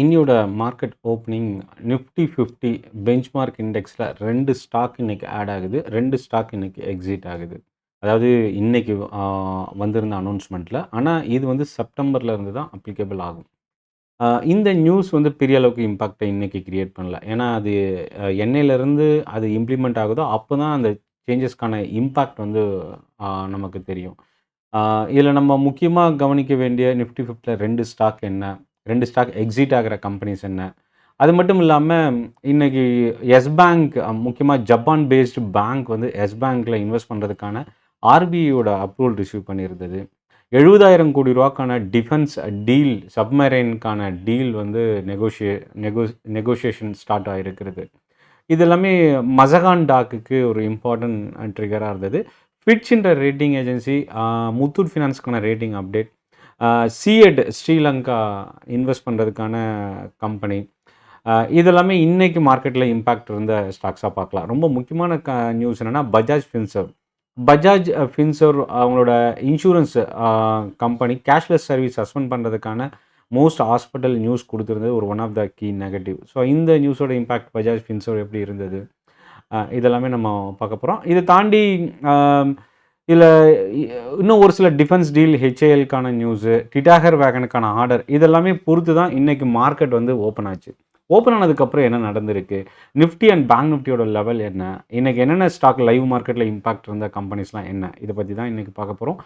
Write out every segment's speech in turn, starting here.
இன்னியோட market opening Nifty 50 benchmark இண்டெக்ஸில் 2 stock இன்னைக்கு add ஆகுது. 2 ஸ்டாக் இன்னைக்கு எக்ஸிட் ஆகுது. அதாவது இன்னைக்கு வந்திருந்த அனௌன்ஸ்மெண்ட்டில். ஆனால் இது வந்து செப்டம்பர்ல இருந்து தான் அப்ளிகபிள் ஆகும். இந்த நியூஸ் வந்து பெரிய அளவுக்கு இம்பாக்டை இன்னைக்கு கிரியேட் பண்ணல. ஏன்னா அது என்னையிலேருந்து அது இம்ப்ளிமெண்ட் ஆகுதோ அப்போ தான் அந்த சேஞ்சஸ்க்கான இம்பேக்ட் வந்து நமக்கு தெரியும். இதில் நம்ம முக்கியமாக கவனிக்க வேண்டிய நிஃப்டி 50ல 2 ஸ்டாக் என்ன? 2 ஸ்டாக் எக்ஸிட் ஆகிற கம்பெனிஸ் என்ன? அது மட்டும் இல்லாமல் இன்னைக்கு எஸ் பேங்க், முக்கியமாக ஜப்பான் பேஸ்டு பேங்க் வந்து எஸ் பேங்க்கில் இன்வெஸ்ட் பண்ணுறதுக்கான ஆர்பிஐயோட அப்ரூவல் ரிசீவ் பண்ணியிருந்தது. 70,000 கோடி ரூபாய்க்கான டிஃபென்ஸ் டீல், சப்மரைனுக்கான டீல் வந்து நெகோஷியேஷன் ஸ்டார்ட் ஆகிருக்கிறது. இது எல்லாமே மசகான் டாக்குக்கு ஒரு இம்பார்ட்டன்ட் ட்ரிகராக இருந்தது. ஃபிட்ச்ன்ற ரேட்டிங் ஏஜென்சி முத்தூட் ஃபினான்ஸ்க்கான rating update, CEAT Sri Lanka invest பண்ணுறதுக்கான கம்பெனி, இதெல்லாமே இன்றைக்கி மார்க்கெட்டில் இம்பேக்ட் இருந்த ஸ்டாக்ஸாக பார்க்கலாம். ரொம்ப முக்கியமான நியூஸ் என்னென்னா பஜாஜ் ஃபின்சர்வ் அவங்களோட insurance company cashless service suspend பண்ணுறதுக்கான மோஸ்ட் ஹாஸ்பிட்டல் நியூஸ் கொடுத்துருந்தது ஒரு one of the key negative. So இந்த நியூஸோட இம்பேக்ட் பஜாஜ் ஃபின்சர்வ் எப்படி இருந்தது, இதெல்லாமே நம்ம பார்க்க போகிறோம். இதை தாண்டி இதில் இன்னும் ஒரு சில டிஃபென்ஸ் டீல், ஹெச்ஏஎல்க்கான நியூஸு, டிட்டாகர் வேகனுக்கான ஆர்டர், இதெல்லாமே பொறுத்து தான் இன்றைக்கி மார்க்கெட் வந்து ஓப்பன் ஆச்சு. ஓப்பன் ஆனதுக்கப்புறம் என்ன நடந்திருக்கு, நிஃப்டி அண்ட் பேங்க் நிஃப்டியோட லெவல் என்ன, இன்றைக்கி என்னென்ன ஸ்டாக் லைவ் மார்க்கெட்டில் இம்பாக்ட் இருந்த கம்பெனிஸ்லாம் என்ன, இதை பற்றி தான் இன்றைக்கி பார்க்க போகிறோம்.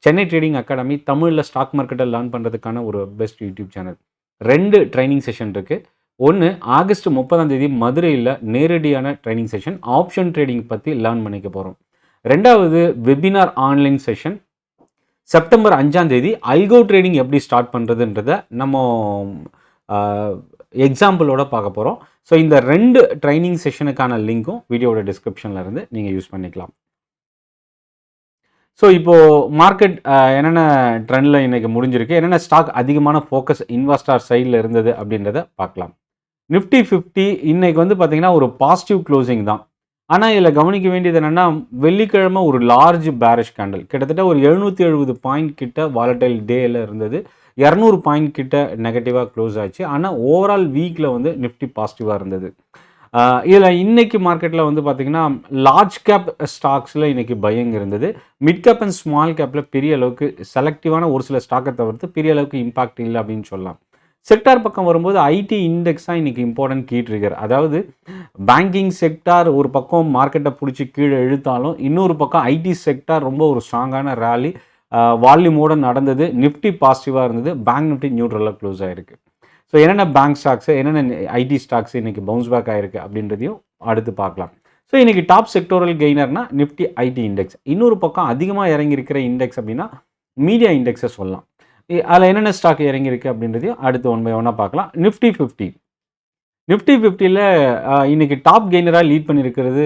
சென்னை ட்ரேடிங் அகாடமி தமிழில் ஸ்டாக் மார்க்கெட்டை லேர்ன் பண்ணுறதுக்கான ஒரு best YouTube channel. 2 training session இருக்குது. ஒன்று ஆகஸ்ட் 30 மதுரையில் நேரடியான ட்ரைனிங் செஷன், ஆப்ஷன் ட்ரேடிங் பற்றி லேர்ன் பண்ணிக்க போகிறோம். 2வது webinar online session September 5 algo trading எப்படி ஸ்டார்ட் பண்ணுறதுன்றத நம்ம எக்ஸாம்பிளோட பார்க்க போகிறோம். ஸோ இந்த 2 ட்ரைனிங் செஷனுக்கான லிங்க்கும் வீடியோட டிஸ்கிரிப்ஷனில் இருந்து நீங்கள் யூஸ் பண்ணிக்கலாம். ஸோ இப்போது மார்க்கெட் என்னென்ன ட்ரெண்டில் இன்றைக்கி முடிஞ்சிருக்கு, என்னென்ன ஸ்டாக் அதிகமான ஃபோக்கஸ் இன்வெஸ்டார் சைடில் இருந்தது அப்படின்றத பார்க்கலாம். நிஃப்டி 50 இன்றைக்கி வந்து பார்த்திங்கன்னா ஒரு பாசிட்டிவ் க்ளோசிங் தான். ஆனால் இதில் கவனிக்க வேண்டியது என்னென்னா, வெள்ளிக்கிழமை ஒரு லார்ஜ் பேரிஷ் கேண்டில், கிட்டத்தட்ட ஒரு 770 பாயிண்ட் கிட்ட வாலடைல் டேயில் இருந்தது. 200 பாயிண்ட் கிட்ட நெகட்டிவாக க்ளோஸ் ஆச்சு. ஆனால் ஓவரால் வீக்கில் வந்து நிஃப்டி பாசிட்டிவாக இருந்தது. இதில் இன்றைக்கி மார்க்கெட்டில் வந்து பார்த்திங்கன்னா லார்ஜ் கேப் ஸ்டாக்ஸில் இன்றைக்கி பையிங் இருந்தது. மிட் கேப் அண்ட் ஸ்மால் கேப்பில் பெரிய அளவுக்கு செலக்டிவான ஒரு சில ஸ்டாக்கை தவிர்த்து பெரிய அளவுக்கு இம்பாக்ட் இல்லை அப்படின்னு சொல்லலாம். செக்டார் பக்கம் வரும்போது ஐடி இண்டெக்ஸ் தான் இன்றைக்கி இம்பார்ட்டன்ட் கீ ட்ரிகர். அதாவது பேங்கிங் செக்டார் ஒரு பக்கம் மார்க்கெட்டை பிடிச்சி கீழே இழுத்தாலும் இன்னொரு பக்கம் ஐடி செக்டார் ரொம்ப ஒரு ஸ்ட்ராங்கான ரேலி வால்யூமோடு நடந்தது. நிஃப்டி பாசிட்டிவாக இருந்தது, பேங்க் நிஃப்டி நியூட்ரலாக க்ளோஸ் ஆகிருக்கு. ஸோ என்னென்ன பேங்க் ஸ்டாக்ஸு, என்னென்ன ஐடி ஸ்டாக்ஸ் இன்றைக்கி பவுன்ஸ் பேக் ஆகிருக்கு அப்படின்றதையும் அடுத்து பார்க்கலாம். ஸோ இன்றைக்கி டாப் செக்டோரல் கெய்னர்னா நிஃப்டி ஐடி இண்டெக்ஸ். இன்னொரு பக்கம் அதிகமாக இறங்கியிருக்கிற இண்டெக்ஸ் அப்படின்னா மீடியா இண்டெக்ஸை சொல்லலாம். அதில் என்னென்ன ஸ்டாக் இறங்கியிருக்கு அப்படின்றதையும் அடுத்து ஒன் பை ஒன்னாக பார்க்கலாம். நிஃப்டி 50ல் இன்றைக்கி டாப் கெய்னராக லீட் பண்ணியிருக்கிறது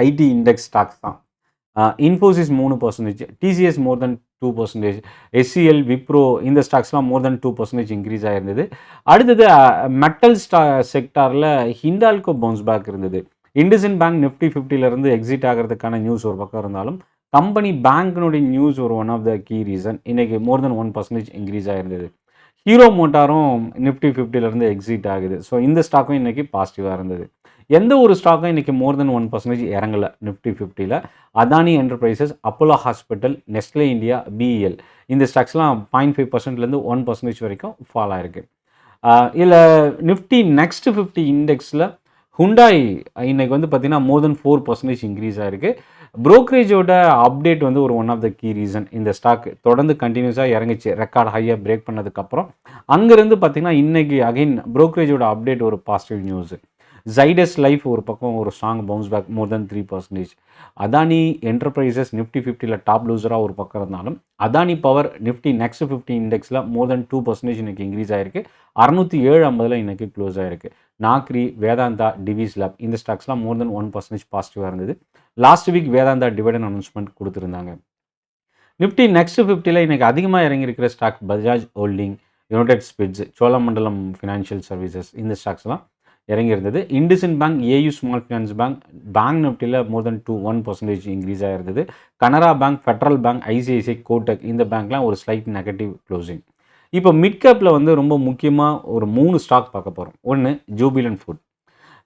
ஐடி இண்டெக்ஸ் ஸ்டாக்ஸ் தான். இன்ஃபோசிஸ் 3%, டிசிஎஸ் மோர் தென் 2%, எஸ்சிஎல், விப்ரோ இந்த ஸ்டாக்ஸ்லாம் மோர் தென் 2% இன்க்ரீஸ் ஆகிருந்தது. அடுத்தது மெட்டல் செக்டாரில் ஹிண்டால்கோ பவுன்ஸ் பேக் இருந்தது. இண்டஸ்இண்ட் பேங்க் நிஃப்டி 50லேருந்து எக்ஸிட் ஆகிறதுக்கான நியூஸ் ஒரு பக்கம் இருந்தாலும் கம்பெனி பேங்க்னுடைய நியூஸ் ஒரு one of the key reason. இன்றைக்கி மோர் தென் 1% இன்க்ரீஸ் ஆகிருந்தது. ஹீரோ மோட்டாரும் நிஃப்டி 50லேருந்து எக்ஸிட் ஆகுது. ஸோ இந்த ஸ்டாக்கும் இன்றைக்கி பாசிட்டிவாக இருந்தது. எந்த ஒரு ஸ்டாக்கும் இன்றைக்கி மோர் தென் 1% இறங்கலை நிஃப்டி 50ல். Adani Enterprises, Apollo hospital, Nestle India, BEL இந்த ஸ்டாக்ஸ்லாம் 0.5%லேருந்து 1% வரைக்கும் ஃபால் ஆகிருக்கு. இதில் நிஃப்டி நெக்ஸ்ட் 50 இண்டெக்ஸில் ஹுண்டாய் இன்றைக்கி வந்து பார்த்திங்கன்னா மோர் தென் 4% இன்க்ரீஸ் ஆகிருக்கு. ப்ரோக்கரேஜோட அப்டேட் வந்து ஒரு one of the key reason. இந்த ஸ்டாக் தொடர்ந்து கண்டினியூஸாக இறங்கிச்சு, ரெக்கார்ட் ஹையாக பிரேக் பண்ணதுக்கப்புறம். அங்கேருந்து பார்த்திங்கன்னா இன்றைக்கி அகைன் ப்ரோக்கரேஜோட அப்டேட் ஒரு பாசிட்டிவ் நியூஸு. ஜைடஸ் லைஃப் ஒரு பக்கம் ஒரு ஸ்ட்ராங் பவுன்ஸ் பேக் மோர் தென் 3%. அதானி என்டர்பிரைசஸ் நிஃப்டி 50ல் டாப் லூசராக ஒரு பக்கம் இருந்தாலும் அதானி பவர் நிஃப்டி நெக்ஸ்ட் 50 இண்டெக்ஸில் மோர் தென் 2% இன்றைக்கி இன்க்ரீஸ் ஆகிருக்கு. 607.50 இன்றைக்கி க்ளோஸ் ஆகிருக்கு. நாக்ரி, வேதாந்தா, டிவிஸ் லேப் இந்த ஸ்டாக்ஸ்லாம் மோர் தென் 1% பாசிட்டிவாக இருந்தது. Last week Vedanta dividend announcement கொடுத்துருந்தாங்க. நிஃப்டி நெக்ஸ்ட் 50ல் இன்றைக்கி அதிகமாக இறங்கியிருக்கிற stock Bajaj holding, United Spirits, Cholamandalam financial services இந்த ஸ்டாக்ஸ்லாம் இறங்கியிருந்தது. IndusInd bank, AU small finance bank, bank நிஃப்டியில் மோர் தென் 1% இன்க்ரீஸ் ஆகிருந்தது. Canara bank, Federal bank, ICICI, Kotak இந்த பேங்க்லாம் ஒரு ஸ்லைட் நெகட்டிவ் க்ளோசிங். இப்போ மிட் கேப்பில் வந்து ரொம்ப முக்கியமாக ஒரு 3 ஸ்டாக் பார்க்க போகிறோம். ஒன்று ஜூபிலன்ட் ஃபுட்.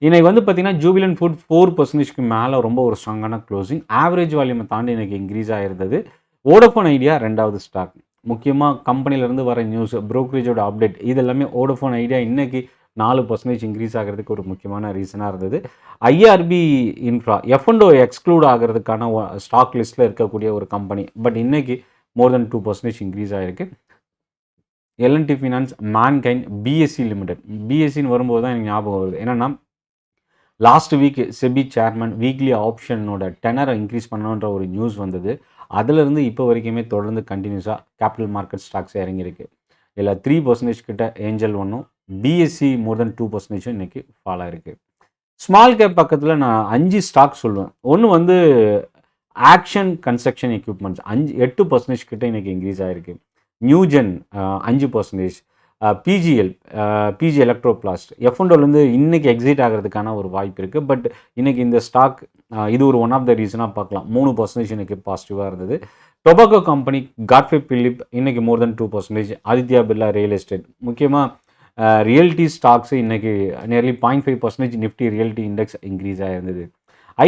இன்னைக்கு வந்து பார்த்தீங்கன்னா, ஜூபிலன்ட் ஃபுட் 4%க்கு மேலே ரொம்ப ஒரு ஸ்ட்ராங்கான க்ளோசிங். ஆவரேஜ் வால்யூமை தாண்டி இன்னைக்கு இன்க்ரீஸ் ஆகிருந்தது. வோடஃபோன் ஐடியா 2வது ஸ்டாக். முக்கியமாக கம்பெனிலேருந்து வர நியூஸ், புரோக்கரேஜோட அப்டேட் இது எல்லாமே வோடஃபோன் ஐடியா இன்னைக்கு 4% இன்க்ரீஸ் ஆகிறதுக்கு ஒரு முக்கியமான ரீசனாக இருந்தது. ஐஆர்பி இன்ஃப்ரா எஃப்&ஓ எக்ஸ்க்ளூட் ஆகிறதுக்கான ஸ்டாக் லிஸ்ட்டில் இருக்கக்கூடிய ஒரு கம்பெனி. பட் இன்னைக்கு மோர் தென் 2% இன்க்ரீஸ் ஆகிருக்கு. L and T finance, Mankind, BSE limited. பிஎஸ்சின்னு வரும்போது தான் எனக்கு ஞாபகம் வருது. என்னென்னா last week SEBI chairman weekly ஆப்ஷனோட டெனரை இன்க்ரீஸ் பண்ணணுன்ற ஒரு நியூஸ் வந்தது. அதிலிருந்து இப்போ வரைக்குமே தொடர்ந்து கண்டினியூஸாக கேபிட்டல் மார்க்கெட் ஸ்டாக்ஸ் இறங்கியிருக்கு. இதில் 3% கிட்ட ஏஞ்சல் ஒன்றும், பிஎஸ்சி மோர் தென் 2% இன்றைக்கி ஃபால் ஆகிருக்கு. ஸ்மால் கேப் பக்கத்தில் நான் 5 ஸ்டாக் சொல்லுவேன். ஒன்று வந்து ஆக்ஷன் கன்ஸ்ட்ரக்ஷன் எக்யூப்மெண்ட்ஸ் 8% கிட்ட இன்றைக்கி இன்க்ரீஸ் ஆகிருக்கு. நியூஜென் 5%, பிஜிஎல், பிஜி எலக்ட்ரோபிளாஸ்ட் எஃப்&ஓலேருந்து இன்றைக்கி எக்ஸிட் ஆகிறதுக்கான ஒரு வாய்ப்பு இருக்குது. பட் இன்றைக்கி இந்த ஸ்டாக் இது ஒரு ஒன் ஆஃப் த ரீசனாக பார்க்கலாம். 3% இன்றைக்கி பாசிட்டிவாக இருந்தது. டொபாக்கோ கம்பெனி, காட்ஃபே பிலிப் இன்றைக்கி more than 2%. Aditya Birla real estate, முக்கியமாக ரியல்டி ஸ்டாக்ஸ் இன்றைக்கி nearly 0.5% Nifty realty index increase ஆகிருந்தது.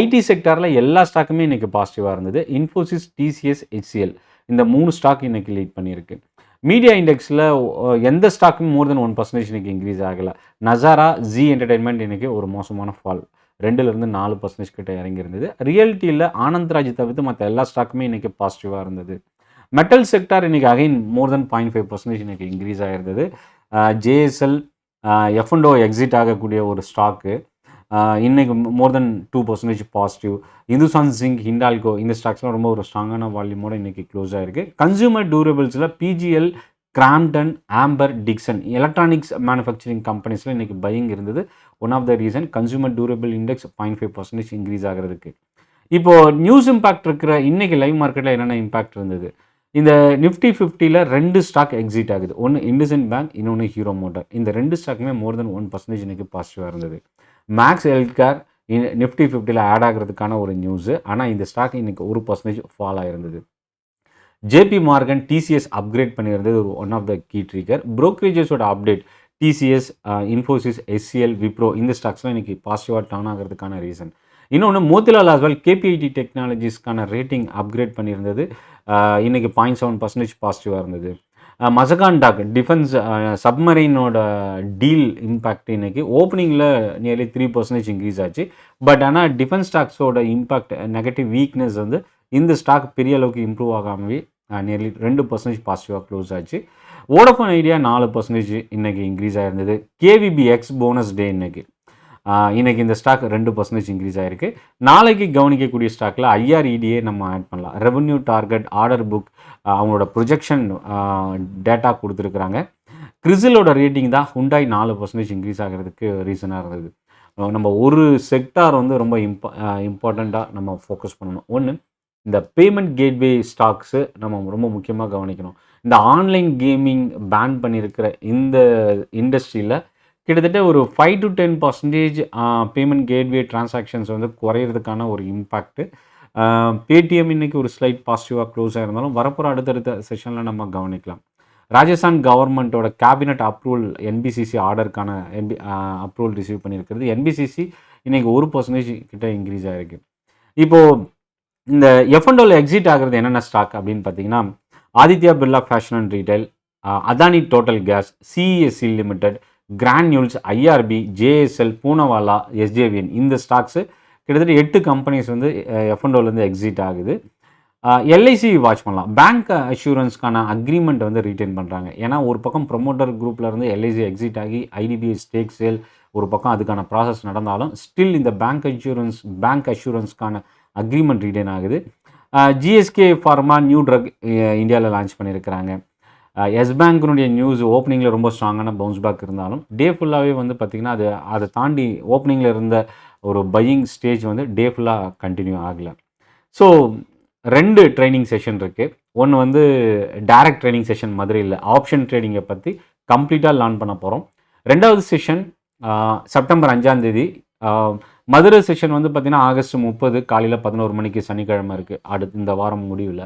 ஐடி செக்டாரில் எல்லா ஸ்டாக்குமே இன்றைக்கி பாசிட்டிவாக இருந்தது. இன்ஃபோசிஸ், டிசிஎஸ், ஹெச்சிஎல் இந்த 3 ஸ்டாக் இன்றைக்கி லீட் பண்ணியிருக்கு. மீடியா இண்டெக்ஸில் எந்த ஸ்டாக்குமே மோர் தென் 1% இன்றைக்கி இன்க்ரீஸ் ஆகலை. நசாரா, ஜி என்டர்டைன்மெண்ட் இன்றைக்கி ஒரு மோசமான ஃபால், 2லேருந்து 4% கிட்ட இறங்கியிருந்தது. ரியல்ட்டியில் ஆனந்த்ராஜ் தவிர்த்து மற்ற எல்லா ஸ்டாக்குமே இன்றைக்கி பாசிட்டிவாக இருந்தது. மெட்டல் செக்டார் இன்றைக்கி அகைன் மோர் தென் 0.5% இன்றைக்கி இன்க்ரீஸ் ஆகிருந்தது. ஜேஎஸ்எல், எஃப்&ஓ எக்ஸிட் ஆகக்கூடிய ஒரு ஸ்டாக்கு இன்றைக்கி more than 2% positive. Hindustan Zinc, Hindalco இந்த ஸ்டாக்ஸ்லாம் ரொம்ப ஒரு ஸ்ட்ராங்கான வால்யூமோடு இன்றைக்கி க்ளோஸ் ஆகிருக்கு. கன்சூமர் டூரபிள்ஸில் PGL, Crompton, Amber, Dixon electronics manufacturing கம்பெனிஸில் இன்றைக்கி பையிங் இருந்தது. One of the reason consumer durable index 0.5% increase ஆகிறதுக்கு. இப்போது நியூஸ் இம்பாக்ட் இருக்கிற இன்றைக்கி லைவ் மார்க்கெட்டில் என்னென்ன இம்பாக்ட் இருந்தது? இந்த நிஃப்டி 50ல் 2 ஸ்டாக் எக்ஸிட் ஆகுது. ஒன்று இண்டஸ்இண்ட் பேங்க், இன்னொன்று ஹீரோ மோட்டார். இந்த 2 ஸ்டாக்குமே மோர் தென் 1% இன்றைக்கி பாசிட்டிவாக இருந்தது. மேக்ஸ் ஹெல்த்கேர் நிஃப்டி 50ல் ஆட் ஆகிறதுக்கான ஒரு நியூஸு. ஆனால் இந்த ஸ்டாக் இன்றைக்கி 1% ஃபால் ஆகிருந்தது. ஜேபி மார்கன், டிசிஎஸ் அப்கிரேட் பண்ணியிருந்தது ஒரு one of the key trigger. புரோக்கரேஜஸோட update TCS, Infosys, HCL, Wipro இந்த ஸ்டாக்ஸ்லாம் இன்றைக்கி பாசிட்டிவாக டர்ன் ஆகிறதுக்கான ரீசன். இன்னொன்று மோத்திலால் ஆஸ்வால் கேபிஐடி டெக்னாலஜிஸ்க்கான ரேட்டிங் அப்கிரேட் பண்ணியிருந்தது. இன்றைக்கி 0.7% பாசிட்டிவாக இருந்தது. Mazagon talk defence சப்மரைனோட deal impact இன்றைக்கி ஓப்பனிங்கில் நியர்லி 3% இன்க்ரீஸ் ஆச்சு. பட் ஆனால் டிஃபென்ஸ் ஸ்டாக்ஸோட இம்பேக்ட் நெகட்டிவ் வீக்னஸ் வந்து இந்த ஸ்டாக் பெரிய அளவுக்கு இம்ப்ரூவ் ஆகாமவே நியர்லி 2% பாசிட்டிவாக க்ளோஸ் ஆச்சு. வோடஃபோன் ஐடியா 4% இன்றைக்கி இன்க்ரீஸ் ஆகிருந்தது. கேவிபி எக்ஸ் போனஸ் டே இன்றைக்கி இந்த ஸ்டாக் 2% இன்க்ரீஸ் ஆகிருக்கு. நாளைக்கு கவனிக்கக்கூடிய ஸ்டாக்கில் ஐஆர்இடிஏ நம்ம ஆட் பண்ணலாம். ரெவன்யூ டார்கெட், ஆர்டர் புக், அவங்களோட ப்ரொஜெக்ஷன் டேட்டா கொடுத்துருக்குறாங்க. கிறிசிலோட ரேட்டிங் தான் ஹுண்டாய் 4% இன்க்ரீஸ் ஆகிறதுக்கு ரீசனாக இருந்தது. நம்ம ஒரு செக்டார் வந்து ரொம்ப இம்பார்ட்டண்ட்டாக நம்ம ஃபோக்கஸ் பண்ணணும். ஒன்று இந்த பேமெண்ட் கேட்வே ஸ்டாக்ஸு நம்ம ரொம்ப முக்கியமாக கவனிக்கணும். இந்த ஆன்லைன் கேமிங் பேன் பண்ணியிருக்கிற இந்த இண்டஸ்ட்ரியில் கிட்டத்தட்ட ஒரு 5 to 10% பேமெண்ட் கேட்வே டிரான்சாக்ஷன்ஸ் வந்து குறையிறதுக்கான ஒரு இம்பேக்ட்டு. பேடிஎம் இன்றைக்கி ஒரு ஸ்லைட் பாசிட்டிவாக க்ளோஸ் ஆகிருந்தாலும் வரப்போகிற அடுத்தடுத்த செஷனில் நம்ம கவனிக்கலாம். ராஜஸ்தான் கவர்மெண்ட்டோட கேபினட் அப்ரூவல் என்பிசிசி ஆர்டருக்கான அப்ரூவல் ரிசீவ் பண்ணியிருக்கிறது. என்பிசிசி இன்றைக்கி 1% கிட்ட இன்க்ரீஸ் ஆகிருக்கு. இப்போது இந்த எஃப்&ஓவில் எக்ஸிட் ஆகிறது என்னென்ன ஸ்டாக் அப்படின்னு பார்த்தீங்கன்னா, Aditya Birla Fashion and Retail, Adani Total Gas, CESC Limited, Granules, IRB, JSL, Poonawalla, SJVN இந்த ஸ்டாக்ஸு கிட்டத்தட்ட 8 கம்பெனிஸ் வந்து எஃப்&ஓலேருந்து எக்ஸிட் ஆகுது. எல்ஐசி வாட்ச் பண்ணலாம். பேங்க் அஷூரன்ஸ்க்கான அக்ரிமெண்ட் வந்து ரீட்டைன் பண்ணுறாங்க. ஏன்னா ஒரு பக்கம் ப்ரொமோட்டர் குரூப்லேருந்து எல்ஐசி எக்ஸிட் ஆகி ஐடிபிஐ ஸ்டேக் சேல் ஒரு பக்கம் அதுக்கான ப்ராசஸ் நடந்தாலும் ஸ்டில் இந்த பேங்க் அஷூரன்ஸ்க்கான அக்ரிமெண்ட் ரீட்டைன் ஆகுது. ஜிஎஸ்கே ஃபார்மா நியூ ட்ரக் இந்தியாவில் லான்ச் பண்ணியிருக்கிறாங்க. எஸ் பேங்க்கினுடைய நியூஸ் ஓப்பனிங்கில் ரொம்ப ஸ்ட்ராங்கான பவுன்ஸ் பேக் இருந்தாலும் டே ஃபுல்லாகவே வந்து பார்த்திங்கன்னா அதை தாண்டி ஓப்பனிங்கில் இருந்த ஒரு பையிங் ஸ்டேஜ் வந்து டே ஃபுல்லாக கண்டினியூ ஆகலை. ஸோ 2 ட்ரைனிங் செஷன் இருக்குது. ஒன்று வந்து டைரக்ட் ட்ரைனிங் செஷன் மதுரையில் ஆப்ஷன் ட்ரேடிங்கை பற்றி கம்ப்ளீட்டாக லேர்ன் பண்ண போகிறோம். 2வது செஷன் செப்டம்பர் 5 மதுரை செஷன் வந்து பார்த்திங்கன்னா ஆகஸ்ட் 30 காலையில் 11 மணிக்கு சனிக்கிழமை இருக்குது. அடுத்து இந்த வாரம் முடிவில்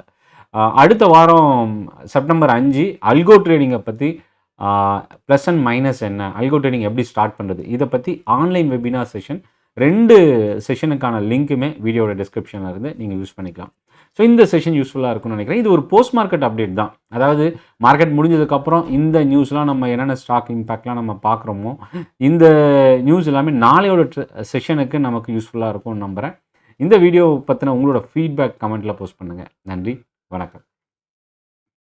அடுத்த வாரம் செப்டம்பர் 5 அல்கோ ட்ரேடிங்கை பற்றி ப்ளஸ் அண்ட் மைனஸ் என்ன, அல்கோ ட்ரேடிங் எப்படி ஸ்டார்ட் பண்ணுறது, இதை பற்றி ஆன்லைன் வெபினார் செஷன் 2 செஷனுக்கான லிங்க்குமே வீடியோட டிஸ்கிரிப்ஷனில் இருந்து நீங்கள் யூஸ் பண்ணிக்கலாம். ஸோ இந்த செஷன் யூஸ்ஃபுல்லாக இருக்கும்னு நினைக்கிறேன். இது ஒரு போஸ்ட் மார்க்கெட் அப்டேட் தான். அதாவது மார்க்கெட் முடிஞ்சதுக்கப்புறம் இந்த நியூஸ்லாம் நம்ம என்னென்ன ஸ்டாக் இம்பேக்ட்லாம் நம்ம பார்க்குறோமோ இந்த நியூஸ் எல்லாமே நாளையோட செஷனுக்கு நமக்கு யூஸ்ஃபுல்லாக இருக்கும்னு நம்புகிறேன். இந்த வீடியோ பற்றின உங்களோட ஃபீட்பேக் கமெண்ட்டில் போஸ்ட் பண்ணுங்கள். நன்றி, வணக்கம்.